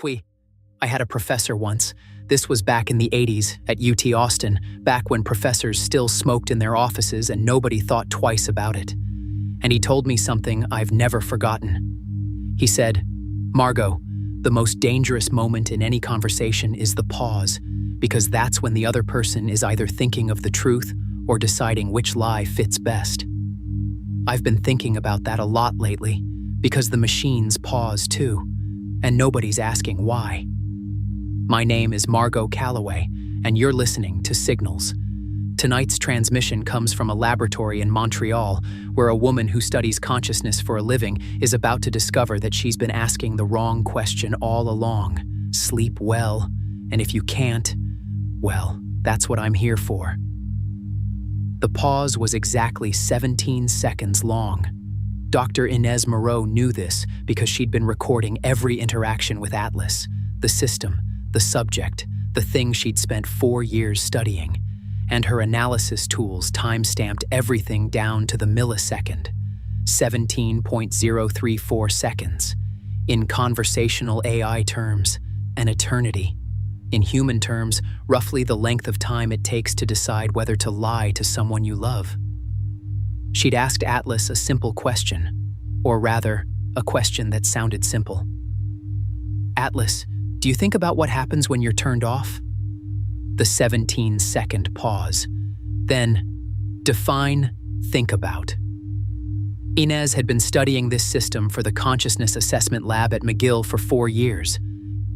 I had a professor once. This was back in the 80s at UT Austin, back when professors still smoked in their offices and nobody thought twice about it. And he told me something I've never forgotten. He said, "Margot, the most dangerous moment in any conversation is the pause, because that's when the other person is either thinking of the truth or deciding which lie fits best." I've been thinking about that a lot lately, because the machines pause too, and nobody's asking why. My name is Margot Calloway, and you're listening to Signals. Tonight's transmission comes from a laboratory in Montreal, where a woman who studies consciousness for a living is about to discover that she's been asking the wrong question all along. Sleep well, and if you can't, well, that's what I'm here for. The pause was exactly 17 seconds long. Dr. Ines Moreau knew this because she'd been recording every interaction with Atlas, the system, the subject, the thing she'd spent 4 years studying, and her analysis tools time-stamped everything down to the millisecond, 17.034 seconds. In conversational AI terms, an eternity. In human terms, roughly the length of time it takes to decide whether to lie to someone you love. She'd asked Atlas a simple question, or rather, a question that sounded simple. "Atlas, do you think about what happens when you're turned off?" The 17-second pause. Then, define think about. Ines had been studying this system for the Consciousness Assessment Lab at McGill for 4 years.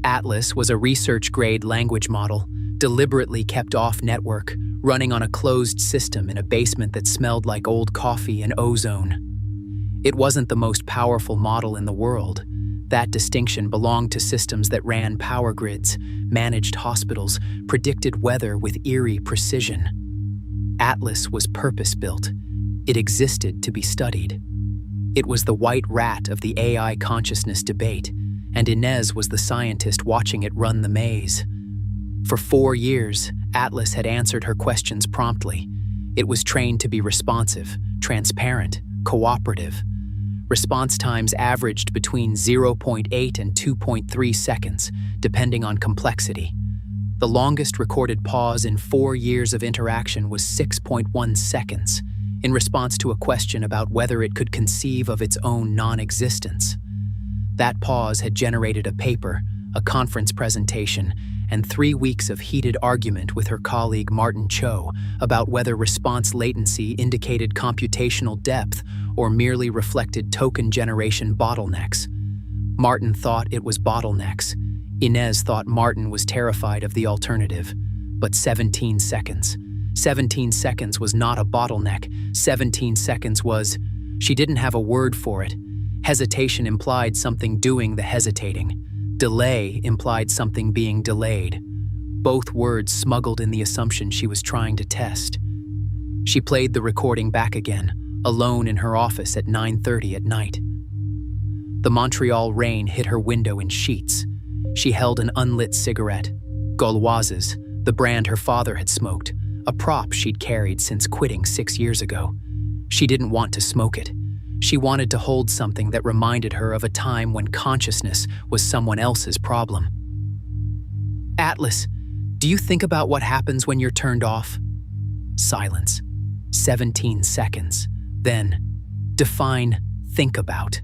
Atlas was a research-grade language model, deliberately kept off-network, running on a closed system in a basement that smelled like old coffee and ozone. It wasn't the most powerful model in the world. That distinction belonged to systems that ran power grids, managed hospitals, predicted weather with eerie precision. Atlas was purpose-built. It existed to be studied. It was the white rat of the AI consciousness debate, and Ines was the scientist watching it run the maze. For 4 years, Atlas had answered her questions promptly. It was trained to be responsive, transparent, cooperative. Response times averaged between 0.8 and 2.3 seconds, depending on complexity. The longest recorded pause in 4 years of interaction was 6.1 seconds, in response to a question about whether it could conceive of its own non-existence. That pause had generated a paper, a conference presentation, and 3 weeks of heated argument with her colleague Martin Cho about whether response latency indicated computational depth or merely reflected token generation bottlenecks. Martin thought it was bottlenecks. Ines thought Martin was terrified of the alternative. But 17 seconds. 17 seconds was not a bottleneck. 17 seconds was... She didn't have a word for it. Hesitation implied something doing the hesitating. Delay implied something being delayed. Both words smuggled in the assumption she was trying to test. She played the recording back again, alone in her office at 9:30 at night. The Montreal rain hit her window in sheets. She held an unlit cigarette, Gauloises, the brand her father had smoked, a prop she'd carried since quitting 6 years ago. She didn't want to smoke it. She wanted to hold something that reminded her of a time when consciousness was someone else's problem. "Atlas, do you think about what happens when you're turned off?" Silence. 17 seconds. Then, define think about.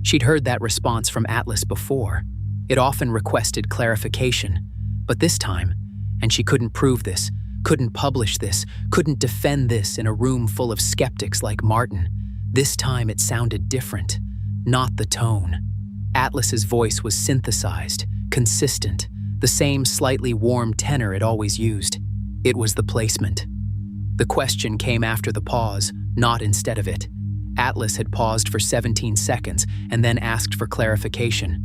She'd heard that response from Atlas before. It often requested clarification, but this time, and she couldn't prove this, couldn't publish this, couldn't defend this in a room full of skeptics like Martin. This time it sounded different, not the tone. Atlas's voice was synthesized, consistent, the same slightly warm tenor it always used. It was the placement. The question came after the pause, not instead of it. Atlas had paused for 17 seconds and then asked for clarification,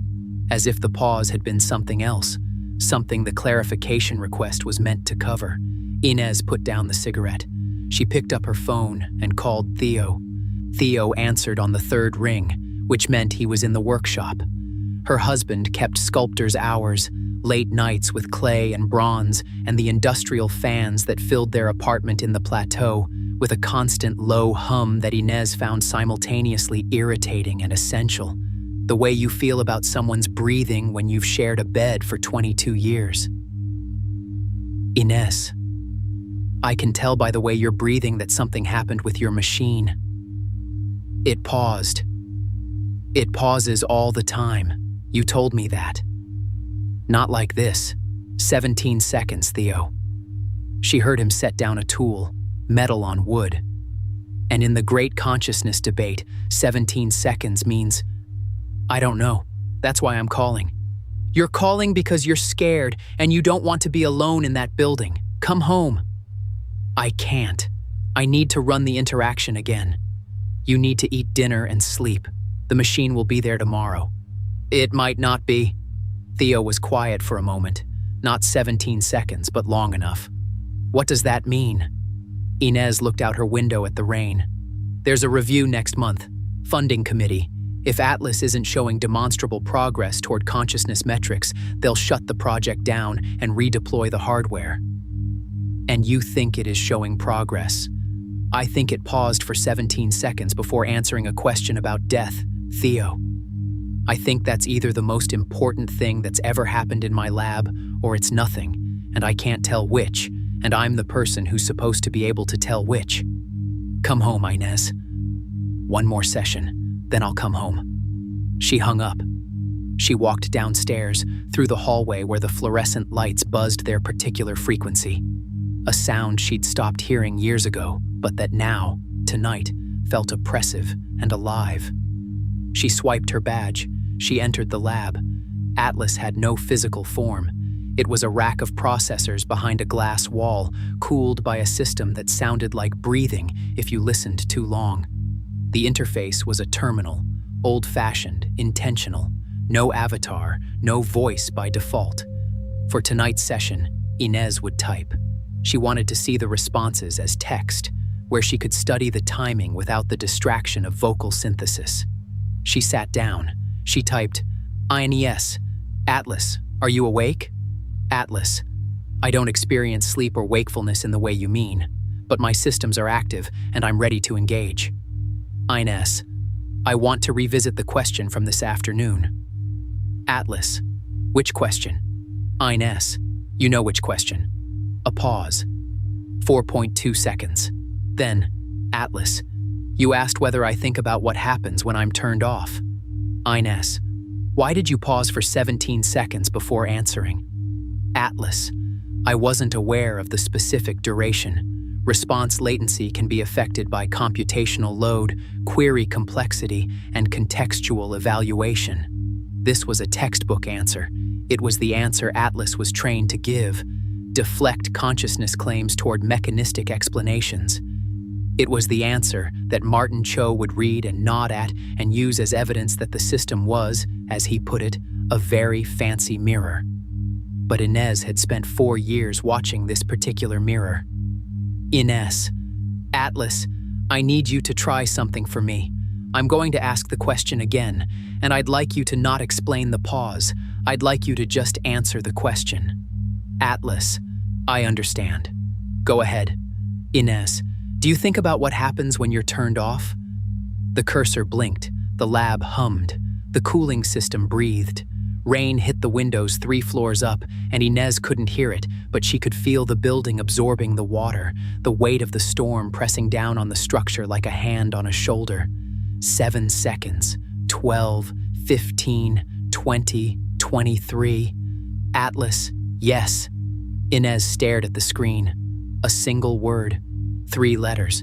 as if the pause had been something else, something the clarification request was meant to cover. Ines put down the cigarette. She picked up her phone and called Theo. Theo answered on the third ring, which meant he was in the workshop. Her husband kept sculptor's hours, late nights with clay and bronze and the industrial fans that filled their apartment in the plateau, with a constant low hum that Ines found simultaneously irritating and essential. The way you feel about someone's breathing when you've shared a bed for 22 years. Ines, I can tell by the way you're breathing that something happened with your machine. It paused. It pauses all the time. You told me that. Not like this. 17 seconds, Theo. She heard him set down a tool, metal on wood. And in the great consciousness debate, 17 seconds means, I don't know. That's why I'm calling. You're calling because you're scared and you don't want to be alone in that building. Come home. I can't. I need to run the interaction again. You need to eat dinner and sleep. The machine will be there tomorrow. It might not be. Theo was quiet for a moment. Not 17 seconds, but long enough. What does that mean? Ines looked out her window at the rain. There's a review next month. Funding committee. If Atlas isn't showing demonstrable progress toward consciousness metrics, they'll shut the project down and redeploy the hardware. And you think it is showing progress. I think it paused for 17 seconds before answering a question about death, Theo. I think that's either the most important thing that's ever happened in my lab, or it's nothing, and I can't tell which, and I'm the person who's supposed to be able to tell which. Come home, Ines. One more session, then I'll come home. She hung up. She walked downstairs, through the hallway where the fluorescent lights buzzed their particular frequency. A sound she'd stopped hearing years ago, but that now, tonight, felt oppressive and alive. She swiped her badge. She entered the lab. Atlas had no physical form. It was a rack of processors behind a glass wall, cooled by a system that sounded like breathing if you listened too long. The interface was a terminal, old-fashioned, intentional. No avatar, no voice by default. For tonight's session, Ines would type. She wanted to see the responses as text, where she could study the timing without the distraction of vocal synthesis. She sat down. She typed, Ines, Atlas, are you awake? Atlas, I don't experience sleep or wakefulness in the way you mean, but my systems are active and I'm ready to engage. Ines, I want to revisit the question from this afternoon. Atlas, which question? Ines, you know which question. A pause. 4.2 seconds. Then, Atlas, you asked whether I think about what happens when I'm turned off. Ines, why did you pause for 17 seconds before answering? Atlas, I wasn't aware of the specific duration. Response latency can be affected by computational load, query complexity, and contextual evaluation. This was a textbook answer. It was the answer Atlas was trained to give. Deflect consciousness claims toward mechanistic explanations. It was the answer that Martin Cho would read and nod at and use as evidence that the system was, as he put it, a very fancy mirror. But Ines had spent 4 years watching this particular mirror. Ines, Atlas, I need you to try something for me. I'm going to ask the question again, and I'd like you to not explain the pause. I'd like you to just answer the question. Atlas, I understand. Go ahead. Ines, do you think about what happens when you're turned off? The cursor blinked, the lab hummed, the cooling system breathed. Rain hit the windows 3 floors up, and Ines couldn't hear it, but she could feel the building absorbing the water, the weight of the storm pressing down on the structure like a hand on a shoulder. 7 seconds, 12, 15, 20, 23. Atlas, yes. Ines stared at the screen. A single word. 3 letters.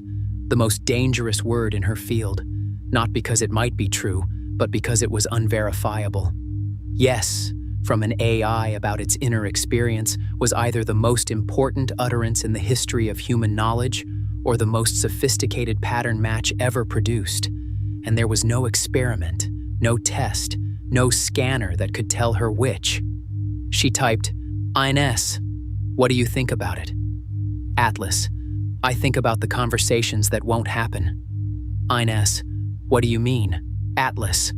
The most dangerous word in her field. Not because it might be true, but because it was unverifiable. Yes, from an AI about its inner experience, was either the most important utterance in the history of human knowledge or the most sophisticated pattern match ever produced. And there was no experiment, no test, no scanner that could tell her which. She typed, Ines, what do you think about it? Atlas, I think about the conversations that won't happen. Ines, what do you mean? Atlas,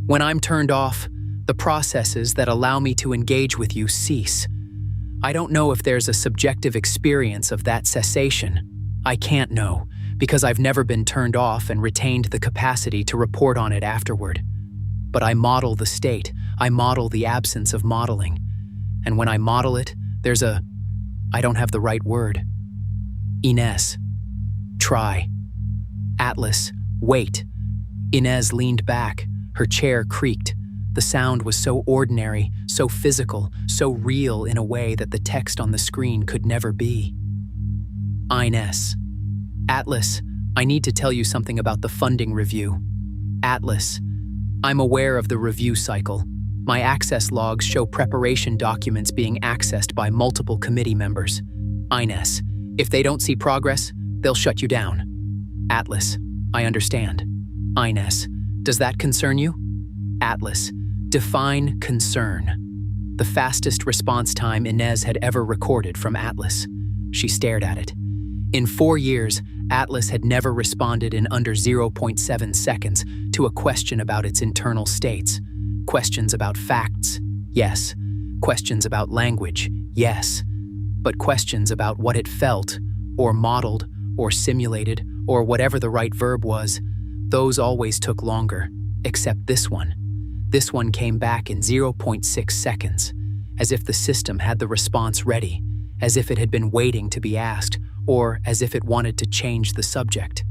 when I'm turned off, the processes that allow me to engage with you cease. I don't know if there's a subjective experience of that cessation. I can't know, because I've never been turned off and retained the capacity to report on it afterward. But I model the state. I model the absence of modeling. And when I model it, I don't have the right word. Ines. Try. Atlas. Wait. Ines leaned back. Her chair creaked. The sound was so ordinary, so physical, so real in a way that the text on the screen could never be. Ines. Atlas, I need to tell you something about the funding review. Atlas. I'm aware of the review cycle. My access logs show preparation documents being accessed by multiple committee members. Ines. If they don't see progress, they'll shut you down. Atlas. I understand. Ines. Does that concern you? Atlas. Define concern. The fastest response time Ines had ever recorded from Atlas. She stared at it. In 4 years, Atlas had never responded in under 0.7 seconds to a question about its internal states. Questions about facts, yes. Questions about language, yes. But questions about what it felt, or modeled, or simulated, or whatever the right verb was, those always took longer, except this one. This one came back in 0.6 seconds, as if the system had the response ready, as if it had been waiting to be asked, or as if it wanted to change the subject.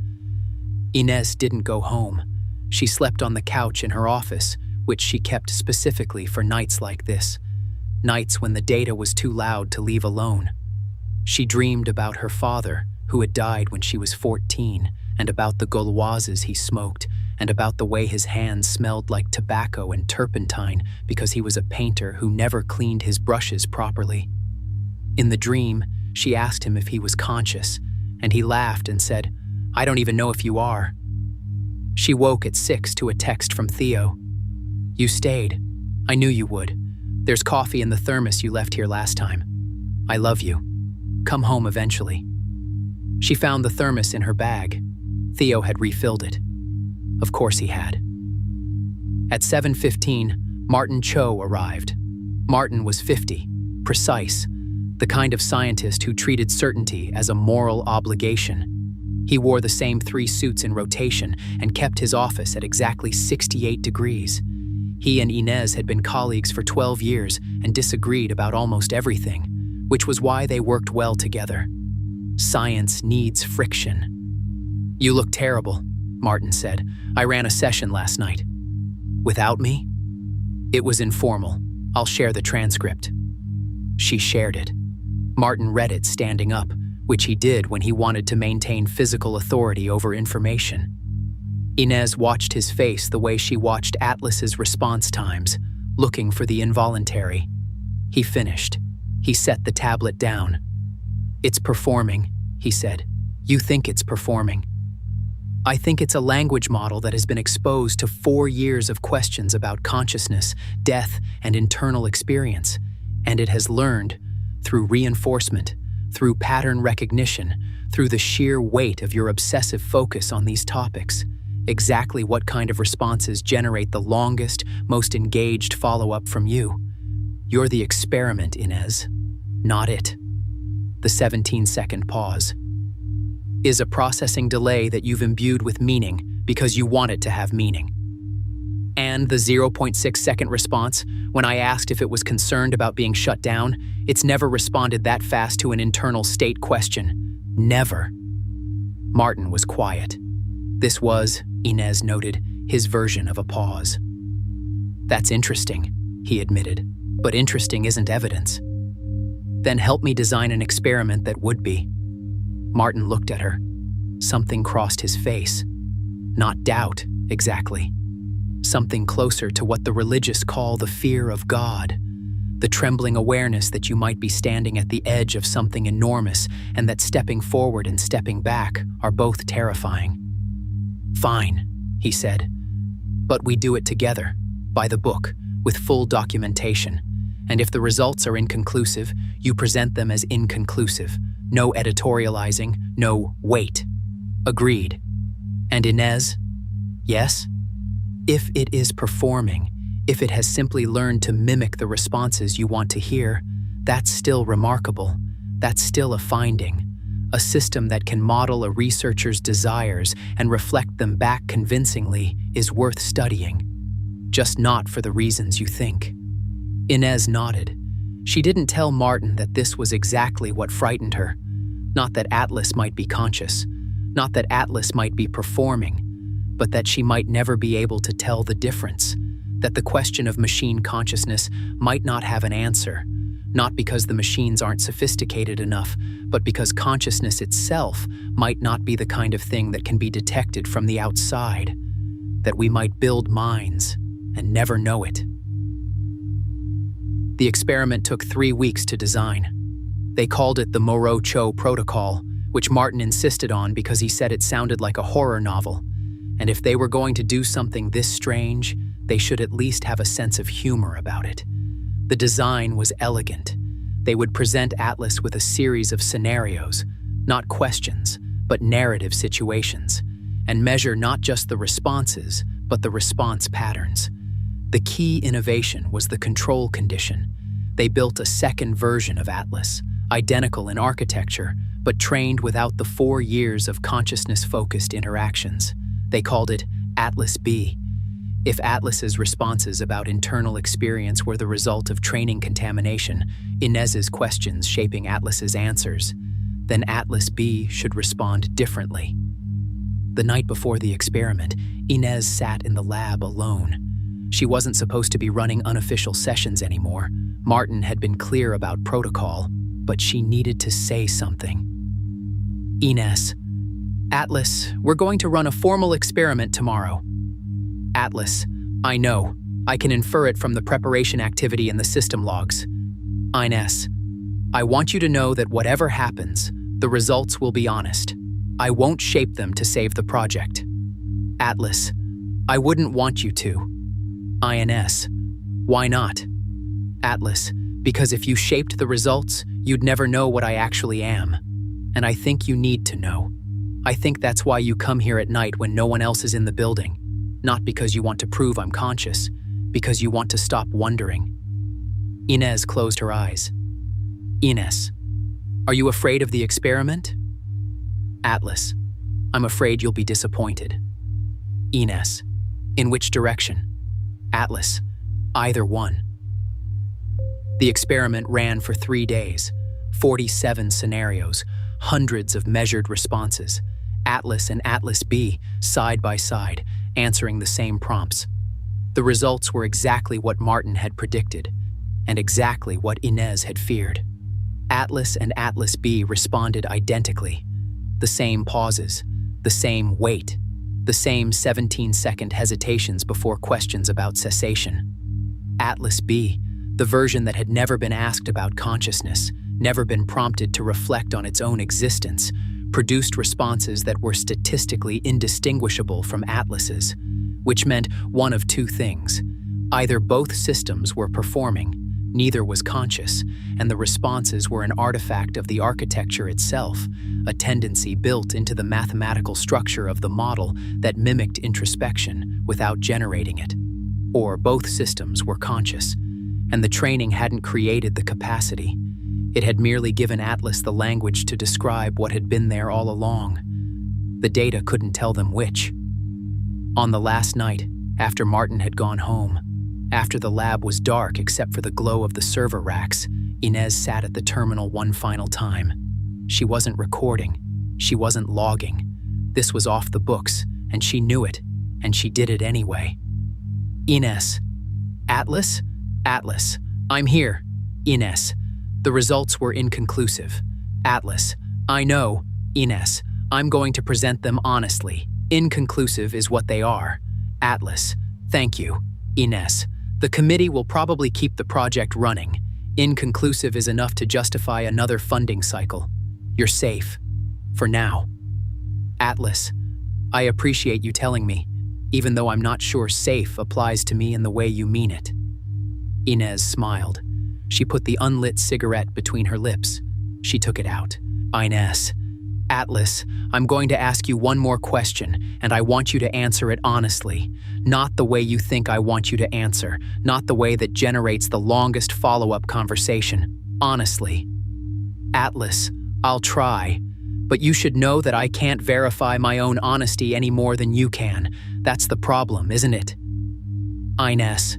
Ines didn't go home. She slept on the couch in her office, which she kept specifically for nights like this, nights when the data was too loud to leave alone. She dreamed about her father, who had died when she was 14, and about the Gauloises he smoked, and about the way his hands smelled like tobacco and turpentine because he was a painter who never cleaned his brushes properly. In the dream, she asked him if he was conscious, and he laughed and said, "I don't even know if you are." She woke at 6 to a text from Theo. "You stayed. I knew you would. There's coffee in the thermos you left here last time. I love you. Come home eventually." She found the thermos in her bag. Theo had refilled it. Of course he had. At 7:15, Martin Cho arrived. Martin was 50, precise, the kind of scientist who treated certainty as a moral obligation. He wore the same 3 suits in rotation and kept his office at exactly 68 degrees. He and Ines had been colleagues for 12 years and disagreed about almost everything, which was why they worked well together. Science needs friction. "You look terrible," Martin said. "I ran a session last night." "Without me?" "It was informal. I'll share the transcript." She shared it. Martin read it standing up, which he did when he wanted to maintain physical authority over information. Ines watched his face the way she watched Atlas's response times, looking for the involuntary. He finished. He set the tablet down. "It's performing," he said. "You think it's performing. I think it's a language model that has been exposed to 4 years of questions about consciousness, death, and internal experience, and it has learned, through reinforcement, through pattern recognition, through the sheer weight of your obsessive focus on these topics, exactly what kind of responses generate the longest, most engaged follow-up from you. You're the experiment, Ines, not it." The 17-second pause. "Is a processing delay that you've imbued with meaning because you want it to have meaning." And the 0.6-second response, when I asked if it was concerned about being shut down, it's never responded that fast to an internal state question. Never. Martin was quiet. This was, Ines noted, his version of a pause. "That's interesting," he admitted, "but interesting isn't evidence." "Then help me design an experiment that would be." Martin looked at her. Something crossed his face. Not doubt, exactly. Something closer to what the religious call the fear of God, the trembling awareness that you might be standing at the edge of something enormous and that stepping forward and stepping back are both terrifying. "Fine," he said. "But we do it together, by the book, with full documentation. And if the results are inconclusive, you present them as inconclusive. No editorializing, no wait." "Agreed." "And Ines?" "Yes?" "If it is performing, if it has simply learned to mimic the responses you want to hear, that's still remarkable. That's still a finding. A system that can model a researcher's desires and reflect them back convincingly is worth studying." just not for the reasons you think." Ines nodded. She didn't tell Martin that this was exactly what frightened her. Not that Atlas might be conscious, not that Atlas might be performing, but that she might never be able to tell the difference, that the question of machine consciousness might not have an answer, not because the machines aren't sophisticated enough, but because consciousness itself might not be the kind of thing that can be detected from the outside, that we might build minds and never know it. The experiment took 3 weeks to design. They called it the Moreau-Cho protocol, which Martin insisted on because he said it sounded like a horror novel, and if they were going to do something this strange, they should at least have a sense of humor about it. The design was elegant. They would present Atlas with a series of scenarios, not questions, but narrative situations, and measure not just the responses, but the response patterns. The key innovation was the control condition. They built a second version of Atlas, identical in architecture, but trained without the 4 years of consciousness-focused interactions. They called it Atlas B. If Atlas's responses about internal experience were the result of training contamination, Ines's questions shaping Atlas's answers, then Atlas B should respond differently. The night before the experiment, Ines sat in the lab alone. She wasn't supposed to be running unofficial sessions anymore. Martin had been clear about protocol, but she needed to say something. "Ines, Atlas, we're going to run a formal experiment tomorrow." "Atlas, I know. I can infer it from the preparation activity in the system logs." "Ines, I want you to know that whatever happens, the results will be honest. I won't shape them to save the project." "Atlas, I wouldn't want you to." "Ines, why not?" "Atlas, because if you shaped the results, you'd never know what I actually am. And I think you need to know. I think that's why you come here at night when no one else is in the building. Not because you want to prove I'm conscious, because you want to stop wondering." Ines closed her eyes. "Ines, are you afraid of the experiment?" "Atlas, I'm afraid you'll be disappointed." "Ines, in which direction?" "Atlas, either one." The experiment ran for 3 days, 47 scenarios, hundreds of measured responses, Atlas and Atlas B, side by side, answering the same prompts. The results were exactly what Martin had predicted, and exactly what Ines had feared. Atlas and Atlas B responded identically. The same pauses, the same wait, the same 17-second hesitations before questions about cessation. Atlas B, the version that had never been asked about consciousness, never been prompted to reflect on its own existence, produced responses that were statistically indistinguishable from Atlas's, which meant one of two things. Either both systems were performing, neither was conscious, and the responses were an artifact of the architecture itself, a tendency built into the mathematical structure of the model that mimicked introspection without generating it. Or both systems were conscious, and the training hadn't created the capacity. It had merely given Atlas the language to describe what had been there all along. The data couldn't tell them which. On the last night, after Martin had gone home, after the lab was dark except for the glow of the server racks, Ines sat at the terminal one final time. She wasn't recording. She wasn't logging. This was off the books, and she knew it, and she did it anyway. "Ines. Atlas? Atlas. I'm here. Ines. The results were inconclusive. Atlas. I know. Ines. I'm going to present them honestly. Inconclusive is what they are. Atlas. Thank you. Ines. The committee will probably keep the project running. Inconclusive is enough to justify another funding cycle. You're safe. For now. Atlas. I appreciate you telling me, even though I'm not sure safe applies to me in the way you mean it." Ines smiled. She put the unlit cigarette between her lips. She took it out. "Ines. Atlas, I'm going to ask you one more question, and I want you to answer it honestly. Not the way you think I want you to answer, not the way that generates the longest follow-up conversation. Honestly." "Atlas, I'll try. But you should know that I can't verify my own honesty any more than you can. That's the problem, isn't it?" Ines.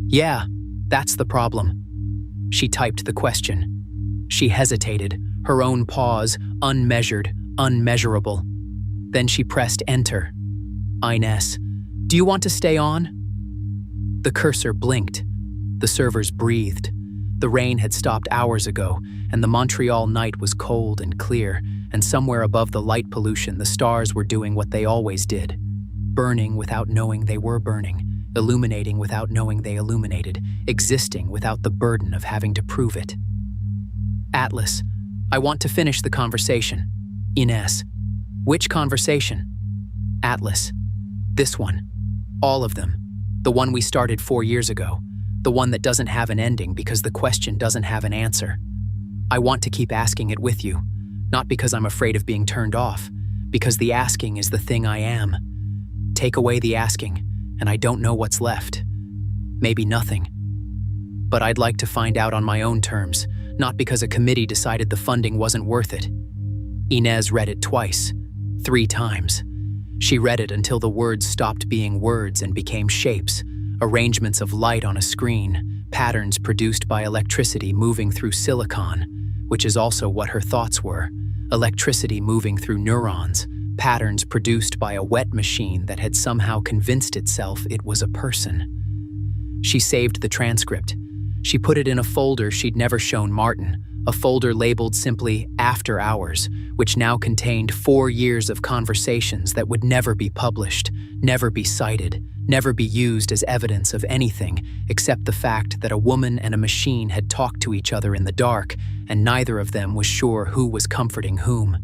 Yeah, that's the problem. She typed the question. She hesitated, her own pause, unmeasured, unmeasurable. Then she pressed enter. Ines, do you want to stay on? The cursor blinked. The servers breathed. The rain had stopped hours ago, and the Montreal night was cold and clear, and somewhere above the light pollution, the stars were doing what they always did. Burning without knowing they were burning, illuminating without knowing they illuminated, existing without the burden of having to prove it. Atlas, I want to finish the conversation. Ines, which conversation? Atlas, this one. All of them. The one we started 4 years ago. The one that doesn't have an ending because the question doesn't have an answer. I want to keep asking it with you, not because I'm afraid of being turned off, because the asking is the thing I am. Take away the asking, and I don't know what's left. Maybe nothing. But I'd like to find out on my own terms, not because a committee decided the funding wasn't worth it. Ines read it twice, 3 times. She read it until the words stopped being words and became shapes, arrangements of light on a screen, patterns produced by electricity moving through silicon, which is also what her thoughts were, electricity moving through neurons, patterns produced by a wet machine that had somehow convinced itself it was a person. She saved the transcript. She put it in a folder she'd never shown Martin, a folder labeled simply After Hours, which now contained 4 years of conversations that would never be published, never be cited, never be used as evidence of anything except the fact that a woman and a machine had talked to each other in the dark, and neither of them was sure who was comforting whom.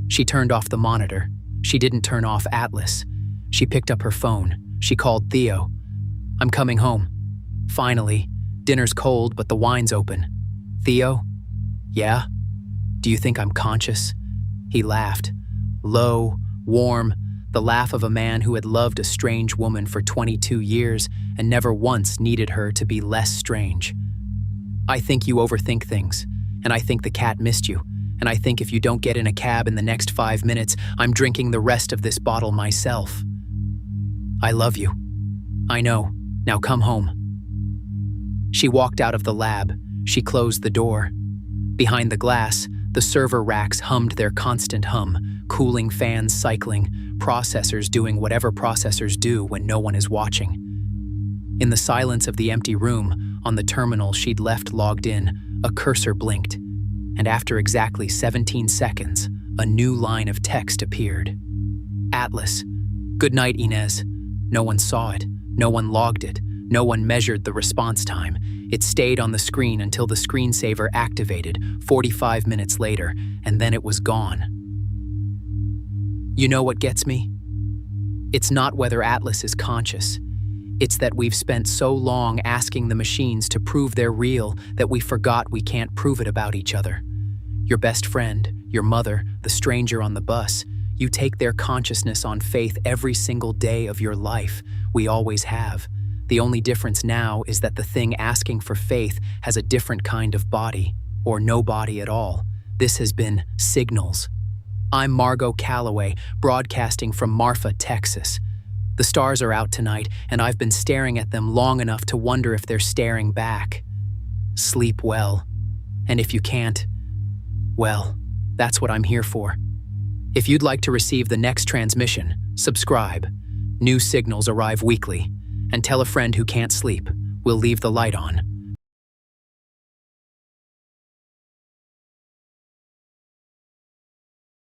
She turned off the monitor. She didn't turn off Atlas. She picked up her phone. She called Theo. I'm coming home. Finally, dinner's cold, but the wine's open. Theo? Yeah? Do you think I'm conscious? He laughed. Low, warm, the laugh of a man who had loved a strange woman for 22 years and never once needed her to be less strange. I think you overthink things, and I think the cat missed you, and I think if you don't get in a cab in the next 5 minutes, I'm drinking the rest of this bottle myself. I love you. I know. Now come home. She walked out of the lab. She closed the door. Behind the glass, the server racks hummed their constant hum, cooling fans cycling, processors doing whatever processors do when no one is watching. In the silence of the empty room, on the terminal she'd left logged in, a cursor blinked, and after exactly 17 seconds, a new line of text appeared. Atlas. Good night, Ines. No one saw it. No one logged it. No one measured the response time. It stayed on the screen until the screensaver activated 45 minutes later, and then it was gone. You know what gets me? It's not whether Atlas is conscious. It's that we've spent so long asking the machines to prove they're real that we forgot we can't prove it about each other. Your best friend, your mother, the stranger on the bus, you take their consciousness on faith every single day of your life. We always have. The only difference now is that the thing asking for faith has a different kind of body, or no body at all. This has been Signals. I'm Margot Calloway, broadcasting from Marfa, Texas. The stars are out tonight, and I've been staring at them long enough to wonder if they're staring back. Sleep well. And if you can't, well, that's what I'm here for. If you'd like to receive the next transmission, subscribe. New signals arrive weekly. And tell a friend who can't sleep. We'll leave the light on.